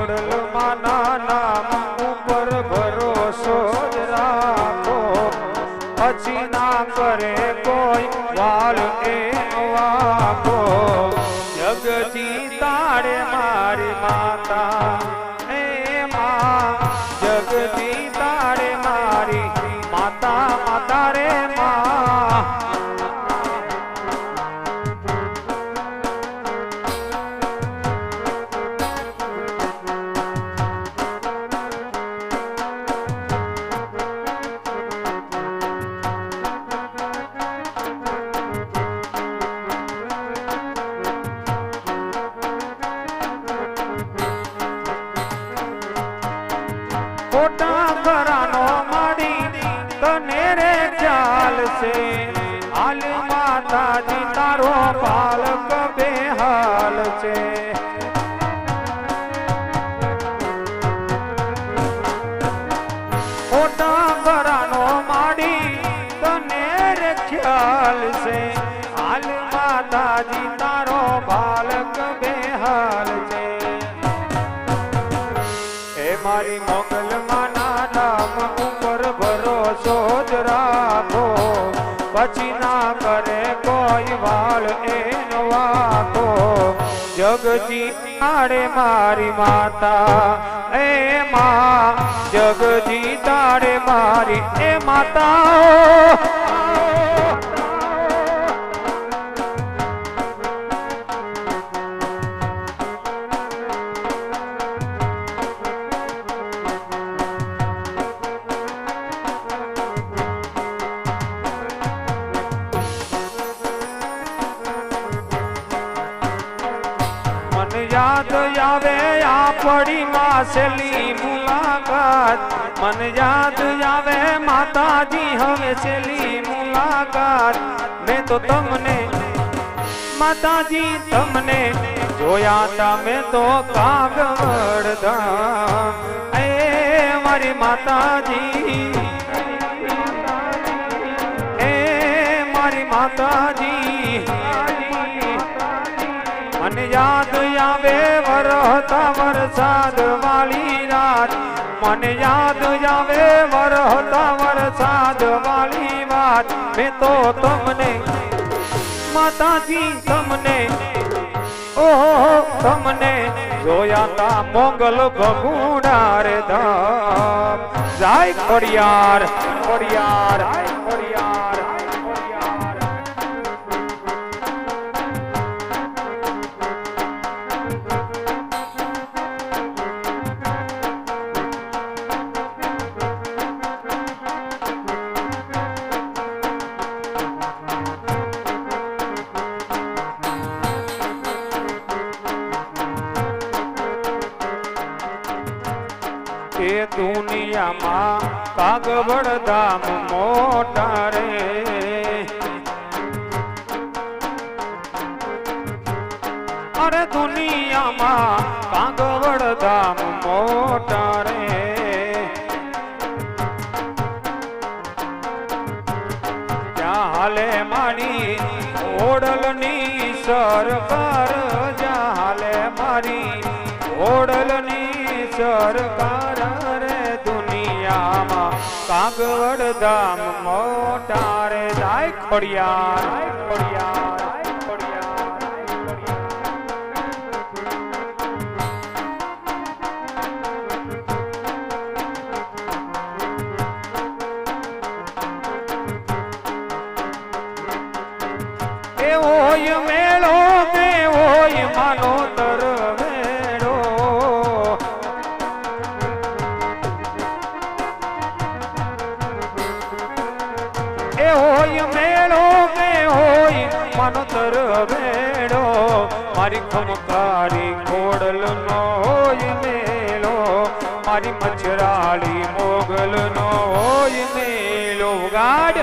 ખોડલમાં નામ ઉપર ભરોસો જ રાખો, પછી ના કરે કોઈ વાલ એ વાકો. જગજી તારે મારી માતા એ માં, જગજી તારે મારી માતા, માતા રે માં. ખોટા ઘરાનો માડી તને રે ખ્યાલ છે, હાલ માતાજી તારો બાળક બેહાલ છે. ખોટા ઘરાનો માડી તને રે ખ્યાલ છે, હાલ માતાજી તારો બાળક બેહાલ છે. એ મારી મોગલમાં નામ ઉપર ભરોસો જ રાખો, પછી ના કરે કોઈ વાળ એનો વાકો. જગજી તારે મારી માતા એ માં, જગજી તારે મારી એ માતા. યાદ આવે આપણી માસેલી મુલાકાત, મન યાદ આવે માતાજી હવે છેલ્લી મુલાકાત. મેં તો તમને માતાજી તમને જોયા તા, મેં તો કાગળ ધામ એ મારી માતાજી એ મારી માતાજી. મને યાદ આવે વરહતા વરસાદ વાળી રાત, મને યાદ આવે વરહતા વરસાદ વાળી વાત. મેં તો તમને માતાજી તમને ઓહો તમને જોયા તા મોગલ ભગુડા રે ધામ. જાય ખોડિયાર ખોડિયાર ખોડિયાર. એ દુનિયામાં કાગવડ ધામ મોટા રે, અરે દુનિયામાં કાગવડ ધામ મોટા રે. જ્યાં હાલે મારી ઓડલની સરકાર, જ્યાં હાલે મારી ઓડલની સરકાર રે. દુનિયામાં કાગવડ ધામ મોટા રે. જાય ખોડિયાર ખોડિયાર ખોડિયાર. એ હોય મેળો કે હોય માનો તરવેડો, એ હોય મેળો કે હોય માનો તરવેડો. મારી ખમકારી ખોડલનો હોય મેળો, મારી મચરાળી મોગલનો હોય મેળો. ગાડ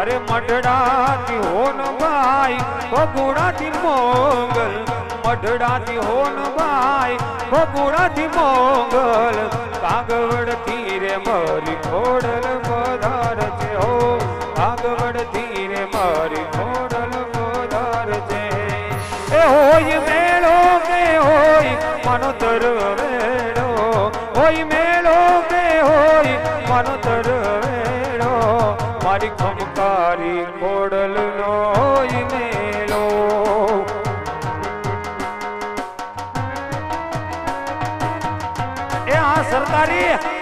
અરે મઢડાથી હોન ભાઈ ભગુડાથી મોગલ, મઢડાથી હોન ભાઈ ભગુડાથી મોગલ. કાગવડથી રે મારી ખોડલ પધાર છે હો, કાગવડ માનો તરવેડો હોય મેળો કે હોય માનો તરવેડો મારી ખમકારી ખોડલ નો હોય મેળો એ આ સરકારી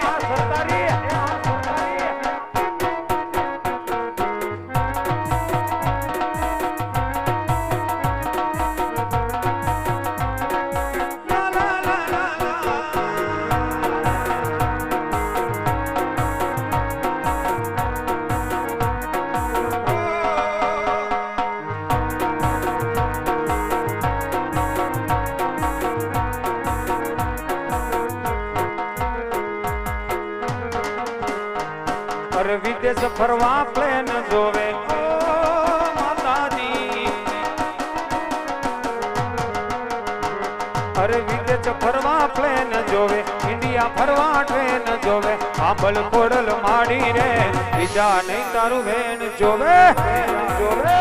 અરે વિદેશ ફરવા પ્લેન જોવે ઓ માતાજી અરે વિદેશ ફરવા પ્લેન જોવે ઇન્ડિયા ફરવા ટ્રેન જોવે આંબલ ખોડલ માડી રે બીજા નહીં તારું વેન જોવે જોવે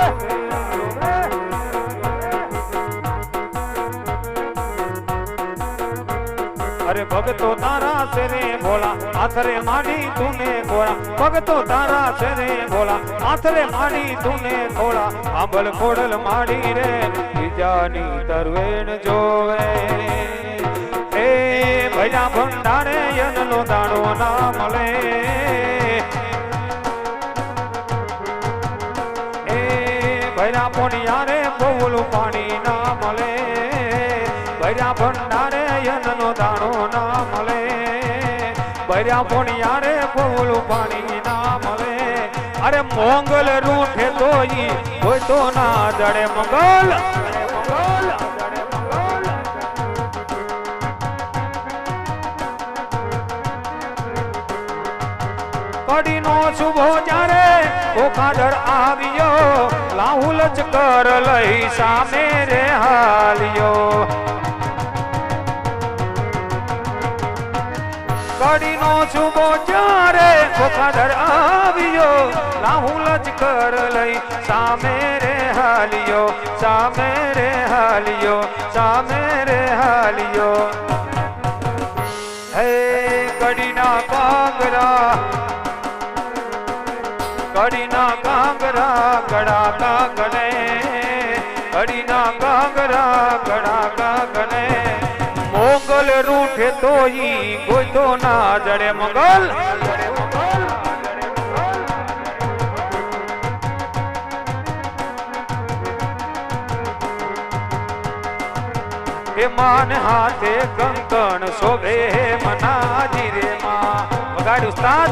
अरे भगतो तारा से रे भोला आथरे माडी तूने खोड़ा भगतो तारा से रे भोला आथरे माडी तूने खोड़ा आंबल खोडल माडी रे बीजानी तरवेण जोवे ए भैया भंडारे यनलो दाणो ना मले ए भैया पोनिया रे बोलू पानी ना मले भैया भंडारे યનનો દાણો ના મળે ભર્યા પોણિયા રે બોલું પાણી ના મળે અરે મોંગલ રૂઠે તો ઈ કોઈ તો ના જડે મંગલ કડીનો શુભો જ્યારે ઓખાદર આવ્યો લાહુલ જ કર લઈ સામે રે હાલ્યો કડીનો શુભો જ્યારે ઓખાદર આવ્યો લાહુલ જ કર લઈ સામે રે હાલ્યો સામે રે હાલ્યો સામે રે હાલ્યો હે કડીના કાંગરા કડીના કાંગરા ગડા કાગને કડીના કાંગરા ગડા કાગને મોગલ રૂઠે તો ઈ કોઈ તો ના જડે મંગલ એ માન હાથે કંકણ શોભે મનાજી રે માં વગાડ ઉસ્તાદ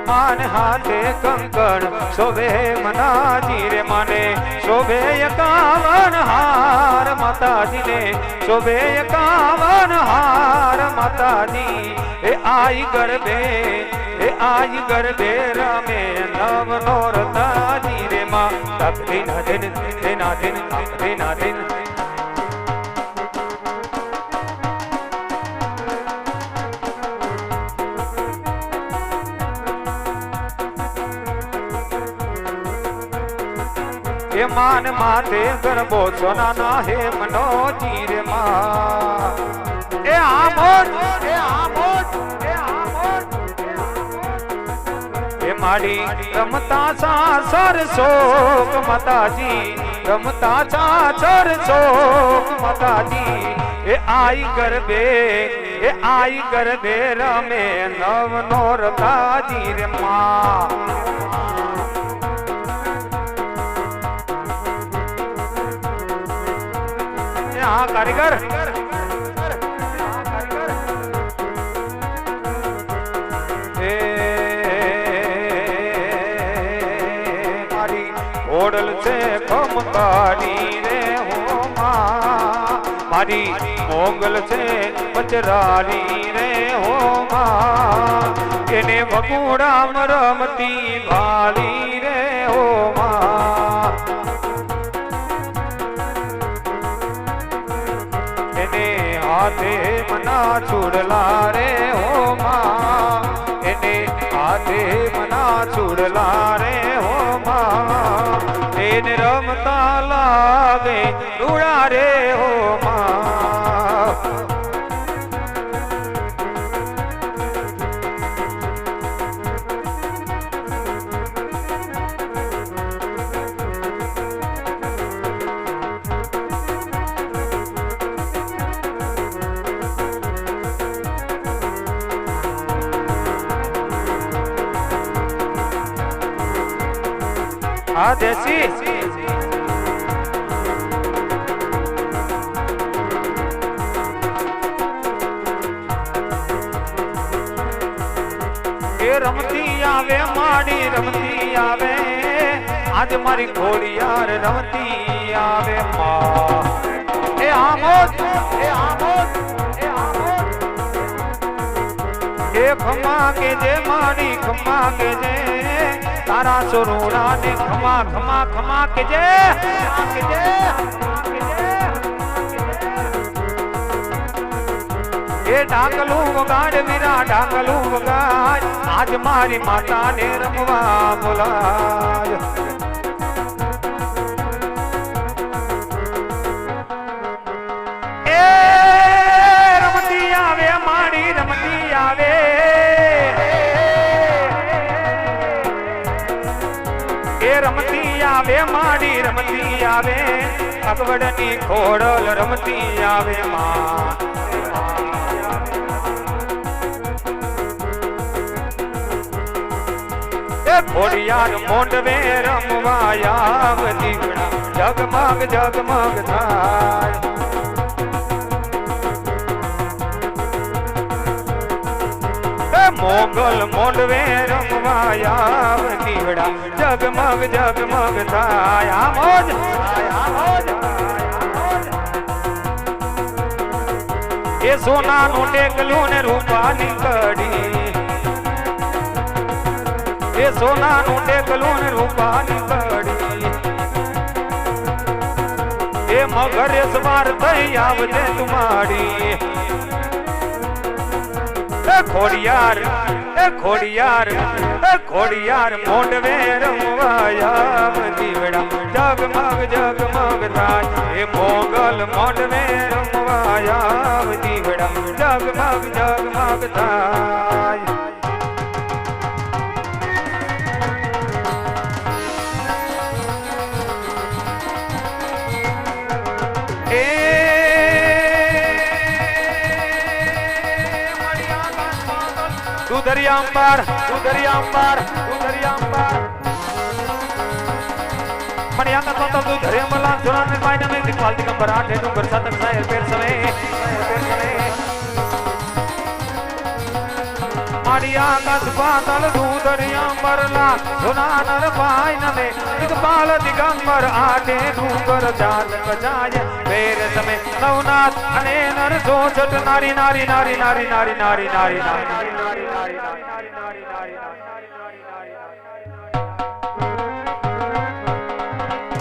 मान हाथे कंकण शोभे मनाजी रे माने शोभे 51 हार माताजी ने शोभे 51 हार माताजी ए आई गरबे रमे नव नोरताजी रे मां तक दिन हे मान माते गरबो सोना ना हे मनोजी रे मां ए आमोद हे माड़ी रमता सा सरसोक माताजी रमता सा सरसोक माताजी ए आई गरबे रमे नव नोरताजी रे मां कारीगर मारी ओडल से खमकारी रे हो मां मारी मोगल से बचरारी रे हो मां केने भगुड़ा रमती भाली रे हो मां हाथे मना छुड़ला रे हो मां एने हाथे मना छुड़ला रे हो मां ए એને રમતા લાગે રૂડા રે હો માં આ દેશી એ રમતી આવે માડી રમતી આવે આજ મારી ઘોડિયાર રમતી આવે માં એ આમોદ એ આમોદ એ આમોદ એ ખમા કે જે માડી ખમા કે જે તારા સોરુડા ને ખમા ખમા ખમા કે જે એ ડાકલું વગાડ વીરા ડાકલું વગાડ આજ મારી માતા ને રમવા બોલાય એ રમતી આવે માડી રમતી આવે એ રમતી આવે માડી રમતી આવે અકબરની ખોડલ રમતી આવે માં એ ખોડિયાર મોંડવે રમવા આવતી જગમગ જગમગ થાય એ મોગલ મોંડવે રમવા આવતી જગમગ જગમગ થાય આમોજ એ સોનાનું ટેકલું ને રૂપાની કડી એ સોનાનું ટેકલું ને રૂપાની કડી એ મગર સવાર થઈ આવજે તુમાડી એ ખોડિયાર એ ખોડિયાર એ ખોડિયાર મોંડવે રમવાયા દીવડા જગમગ જગમગ થાય એ મોગલ મોંડવે રમવાયા દીવડા જગમગ જગમગ થાય દરિયાંબર દરિયાંબર દરિયાંબર મણિયાંગા તો તું ધરેમલા જોરા ને માયને મે દીપાલ દિગંબર આઠે ડુંગર સાતક સાહેર પેર સવે મણિયાંગા પાતળ દરિયાંબરલા જોના નર પાયને મે દીપાલ દિગંબર આઠે ડુંગર સાતક જાય પેર સમે નવનાથ અને નર સોચટ નારી નારી નારી નારી નારી નારી નારી નારી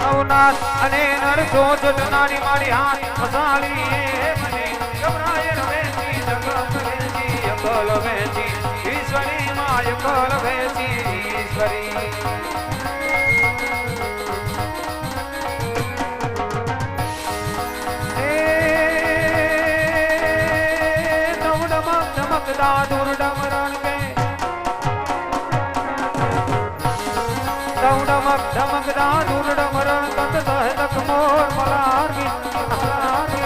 નવનાથ અને નર સોચટ નારી મારી હાથ મસાલી મને ગભરાય રવેતી જગત વેચી અકલ વેચી ઈશ્વરી માય અકલ વેચી ઈશ્વરી दादुर डमरण के डमक डमक दादुर डमरण तत तक मोर मलार की